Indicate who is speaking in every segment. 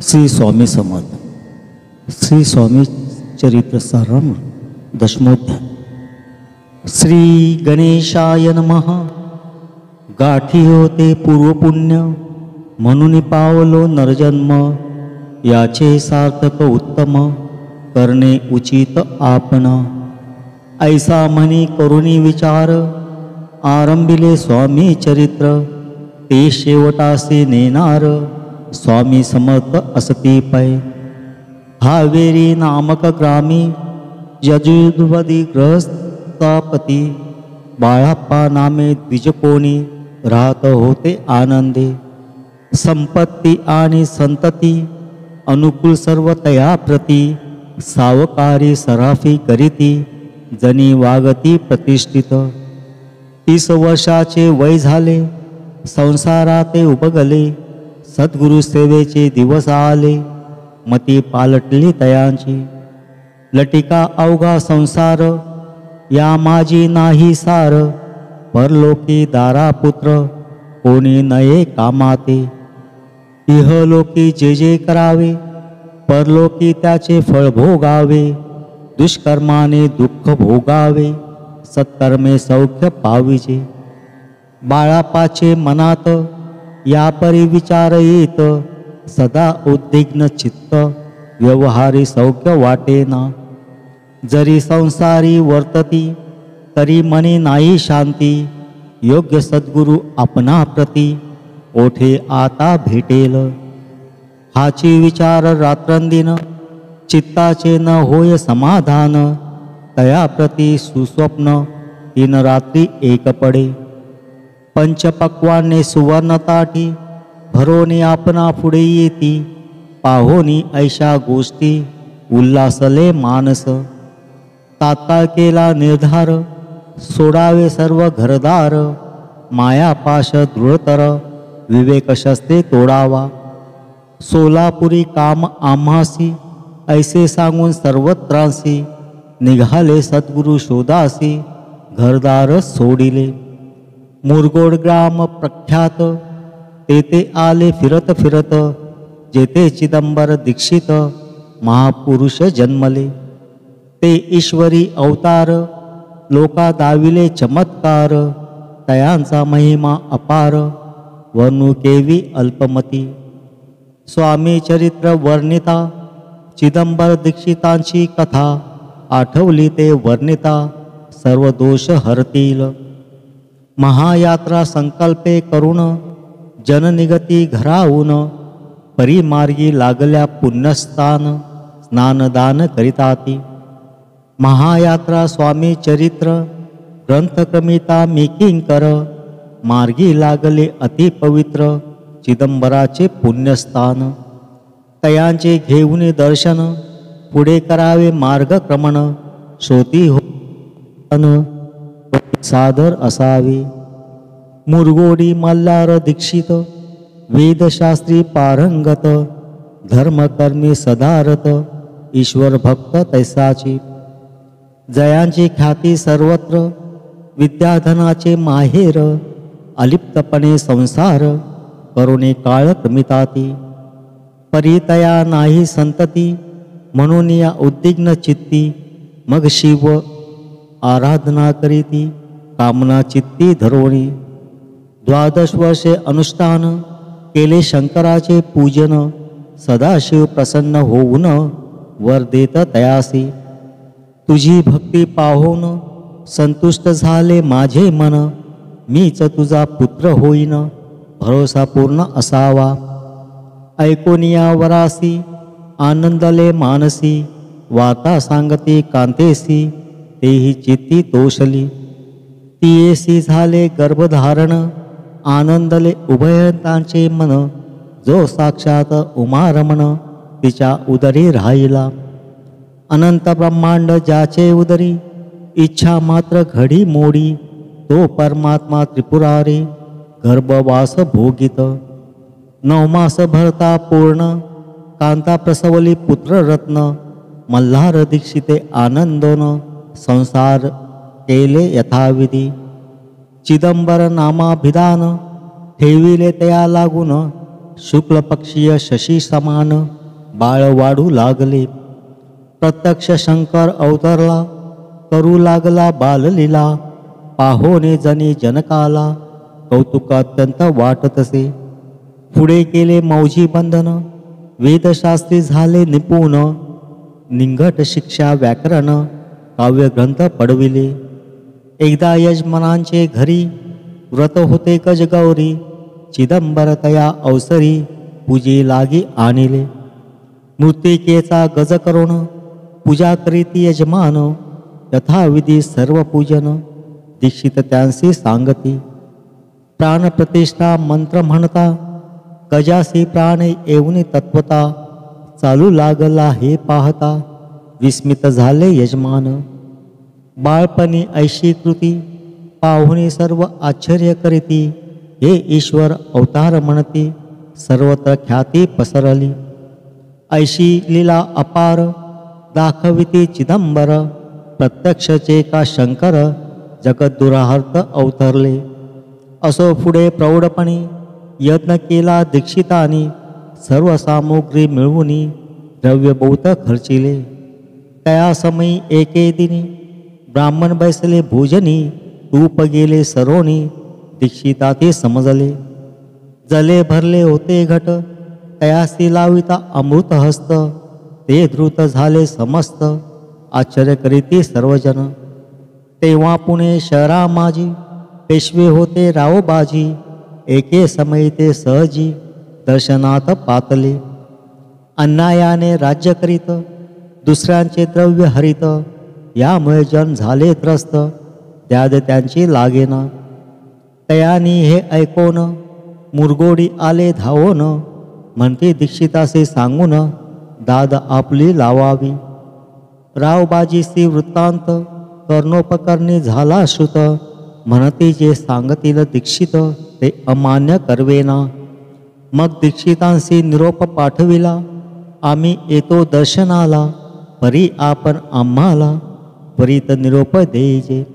Speaker 1: श्री स्वामी समर्थ. श्री स्वामी चरित्र साराम दशमोध्याय. श्री गणेशाय नमः. गाठी होते पूर्वपुण्य म्हणून पावलो नरजन्म, याचे सार्थक उत्तम करणे उचित आपण. ऐसा म्हणी करुणी विचार, आरंभिले स्वामी चरित्र, ते शेवटासे नेनार स्वामी समर्थ असती पै. हावेरी नामक ग्रामी यजुर्वेदी ग्रहस्थापती, बाळाप्पा नामे द्विजकोणी राहत होते आनंदे. संपत्ती आणि संतती अनुकूल सर्व तया प्रती, सावकारी सराफी करीती जनी वागती प्रतिष्ठित. 30 वर्षाचे वय झाले, संसाराते उपगले, सद्गुरु सेवेचे दिवस आले, मती पालटली तयांची. लटिका अवघा संसार, या माझी नाही सार, परलोकी दारापुत्र कोणी नये कामाते. इहलोकी जे जे करावे, परलोकी त्याचे फळ भोगावे. दुष्कर्माने दुःख भोगावे, सत्कर्मे सौख्य पाविजे. बाळापाचे मनात या परी विचार येत, सदा उद्विग्न चित्त व्यवहारी सौख्य वाटेना. जरी संसारी वर्तती, तरी मनी नाही शांती. योग्य सद्गुरु आपणा प्रती, ओठे आता भेटेल. हाची विचार रात्रंदिन, चित्ताचे न होय समाधान. तया प्रती सुस्वप्न, 3 रात्री एक पडे. पंचपक्वाने सुवर्ण ताटी, भरोनी आपणा पुढे येती. पाहोनी ऐशा गोष्टी, उल्हासले मानस. तात्काळ केला निर्धार, सोडावे सर्व घरदार. मायापाश दृढतर, विवेक शस्त्रे तोडावा. सोलापुरी काम आम्हासी, ऐसे सांगून सर्वत्रांसी. निघाले सद्गुरु शोधासी, घरदार सोडिले. मुरगोड ग्राम प्रख्यात, तेथे आले फिरत फिरत. जेथे चिदंबर दीक्षित, महापुरुष जन्मले. ते ईश्वरी अवतार, लोका दाविले चमत्कार. तयांचा महिमा अपार, वर्णू केवी अल्पमती. स्वामी चरित्र वर्णिता, चिदंबर दीक्षितांची कथा. आठवली ते वर्णिता, सर्व दोष हरतील. महायात्रा संकल्पे करून, जननिगती घराहून. परिमार्गी लागल्या पुण्यस्थान, स्नानदान करिताती. महायात्रा स्वामी चरित्र, ग्रंथक्रमिता मी किंकर. मार्गी लागले अति पवित्र, चिदंबराचे पुण्यस्थान. तयांचे घेऊन दर्शन, पुढे करावे मार्गक्रमण. श्रोती हो सादर असावे. मुरगोडी मल्हार दीक्षित, वेदशास्त्री पारंगत. धर्मकर्मी सदारत, ईश्वर भक्त तैसाची. जयांची ख्याती सर्वत्र, विद्याधनाचे माहेर. अलिप्तपणे संसार, करुणे काळ क्रमिताती. परितया नाही संतती, म्हणून या उद्विग्न चित्ती. मग शिव आराधना करीती, कामना चित्ती धरोणी. 12 वर्षे अनुष्ठान, केले शंकराचे पूजन. सदाशिव प्रसन्न होऊन, वर देत तयासी. तुझी भक्ती पाहून, संतुष्ट झाले माझे मन. मीच तुझा पुत्र होईन, भरोसा पूर्ण असावा. ऐकोनिया वरासी, आनंदले मानसी. वार्ता सांगती कांतेसी, तेही चित्ती तोषली. तियेसी झाले गर्भधारण, आनंदले उभयतांचे मन. जो साक्षात उमारमण, तिच्या उदरी राहिला. अनंत ब्रह्मांड ज्याचे उदरी, इच्छा मात्र घडी मोडी. तो परमात्मा त्रिपुरारी, गर्भवास भोगित. 9 मास भरता पूर्ण, कांता प्रसवली पुत्ररत्न. मल्हार दीक्षिते आनंदोन, संसार केले यथाविधी. चिदंबर नामाभिधान, ठेविले तया लागून. शुक्ल पक्षीय शशी समान बाळ वाढू लागले. प्रत्यक्ष शंकर अवतरला, करू लागला बाललीला. पाहोने जनी जनकाला, कौतुक अत्यंत वाटतसे. पुढे केले मौजी बंधन, वेदशास्त्री झाले निपुण. निंगट शिक्षा व्याकरण, काव्यग्रंथ पडविले. एकदा यजमानांचे घरी, व्रत होते गजगौरी. चिदंबर तया अवसरी, पूजे लागी आणिले. मृत्तिकेचा गज करून, पूजा करीती यजमान. यथाविधी सर्व पूजन, दीक्षित त्यांसी सांगती. प्राणप्रतिष्ठा मंत्र म्हणता, गजासी प्राण येऊनी तत्वता. चालू लागला हे पाहता, विस्मित झाले यजमान. बाळपणी ऐशी कृती, पाहुणी सर्व आश्चर्य करीती. हे ईश्वर अवतार म्हणती, सर्वत्र ख्याती पसरली. ऐशी लीला अपार, दाखविती चिदंबर. प्रत्यक्षचे का शंकर, जगद्दुराहर्त अवतरले. असो पुढे प्रौढपणी, यज्ञ केला दीक्षितानी. सर्व सामुग्री मिळवूनी, द्रव्य बहुत खर्चिले. त्या समयी एके दिनी, ब्राह्मण बैसले भोजनी. तूप गेले सरोनी, दीक्षिता ते समजले. जले भरले होते घट, तयासी लाविता अमृत हस्त. ते धृत झाले समस्त, आश्चर्य करीती सर्वजन. तेव्हा पुणे शहरा माझी, पेशवे होते रावबाजी. एके समयी ते सहजी, दर्शनात पातले. अन्यायाने राज्य करीत, दुसऱ्यांचे द्रव्य हरित. यामुळे जन झाले त्रस्त, द्याद त्यांची लागेना. तयानी हे ऐकोन, मुरगोडी आले धावोन. म्हणते दीक्षितासे सांगून, दाद आपली लावावी. रावबाजीसी वृत्तांत, कर्णोपकरणी झाला श्रुत. म्हणते जे सांगतील दीक्षित, ते अमान्य करवेना. मग दीक्षितांशी निरोप पाठविला, आम्ही येतो दर्शनाला. परी आपण आम्हाला, त्वरित निरोप देजे.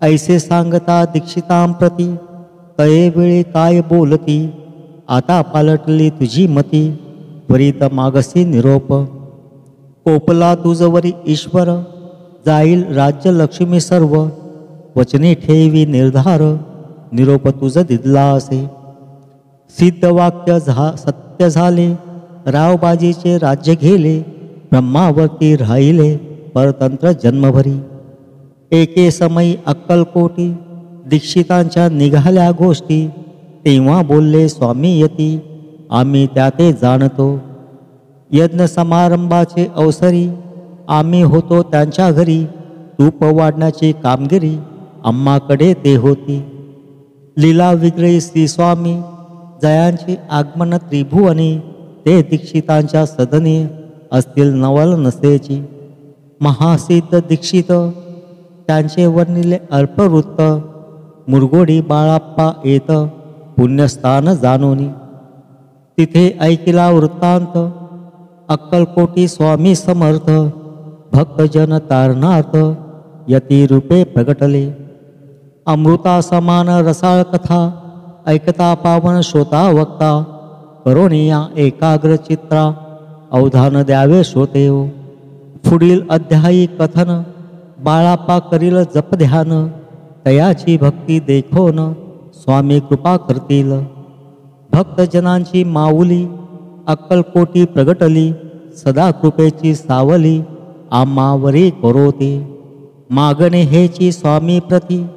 Speaker 1: ऐसे सांगता दीक्षितांप्रती, तये वेळी काय बोलती. आता पालटली तुझी मती, त्वरित मागसी निरोप. कोपला तुझवरी ईश्वर, जाईल राज्य लक्ष्मी सर्व. वचने ठेवी निर्धार, निरोप तुझ दिदला असे. सिद्ध वाक्य सत्य झाले, रावबाजीचे राज्य घेले. ब्रह्मावरती राहिले, परतंत्र जन्मभरी. एके समयी अक्कलकोटी, दीक्षितांच्या निघाल्या गोष्टी. तेव्हा बोलले स्वामी यती, आम्ही त्याते जाणतो. यज्ञ समारंभाचे अवसरी, आम्ही होतो त्यांच्या घरी. तूप वाढण्याची कामगिरी, आम्हाकडे ते होती. लीला विग्रही श्री स्वामी, जयांचे आगमन त्रिभुवनी. ते दीक्षितांच्या सदनी, असतील नवल नसेची. महासिद्ध दीक्षित, त्यांचे वर्णिले अल्पवृत्त. मुरगोडी बाळाप्पा येत, पुण्यस्थान जाणोनी. तिथे ऐकिला वृत्तांत, अक्कलकोटी स्वामी समर्थ. भक्तजन तारणार्थ, यती रूपे प्रगटले. अमृता समान रसाळ कथा, ऐकता पावन श्रोता वक्ता. करोनिया एकाग्र चित्रा, अवधान द्यावे श्रोतेओ. पुढील अध्यायी कथन, बाळाप्पा करील जप ध्यान. तयाची भक्ती देखोन, स्वामी कृपा करतील. भक्तजनांची माऊली, अक्कलकोटी प्रगटली. सदा कृपेची सावली, आम्हावरी करोते. मागणे हेची स्वामी प्रती,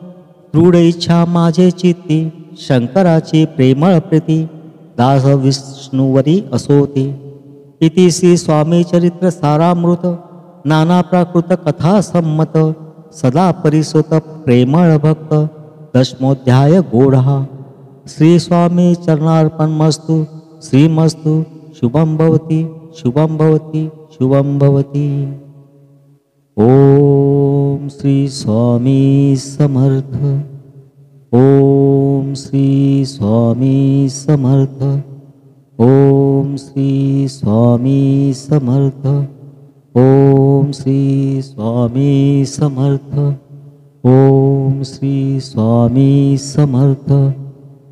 Speaker 1: दृढ इच्छा माझे चित्ती. शंकराची प्रेमळ प्रीती, दास विष्णुवरी असोते. इति श्री स्वामी चरित्र सारामृत, नाना प्राकृत कथा संमत. सदा परिसुत प्रेमळ भक्त, दशमोध्याय गोढा. श्री स्वामी चरणार्पणमस्तु. श्रीमस्तु. शुभं भवति, शुभं भवति, शुभं भवति. ओम श्री स्वामी समर्थ. ओम श्री स्वामी समर्थ. ओम श्री स्वामी समर्थ. ओम श्री स्वामी समर्थ. ओम श्री स्वामी समर्थ.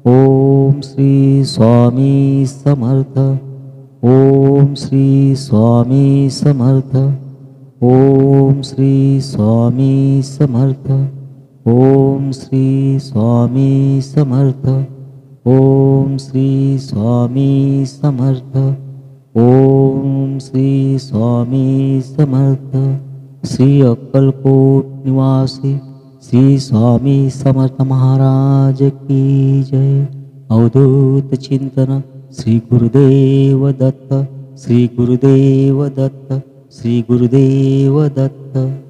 Speaker 1: ओम श्री स्वामी समर्थ. ओम श्री स्वामी समर्थ. ओम श्री स्वामी समर्थ. ओम श्री स्वामी समर्थ. ओम श्री स्वामी समर्थ. ओम श्री स्वामी समर्थ. श्री अक्कलकोट निवासी श्री स्वामी समर्थ महाराज की जय. अवधूत चिंतन श्री गुरुदेव दत्त. श्री गुरुदेव दत्त. श्री गुरुदेव दत्त.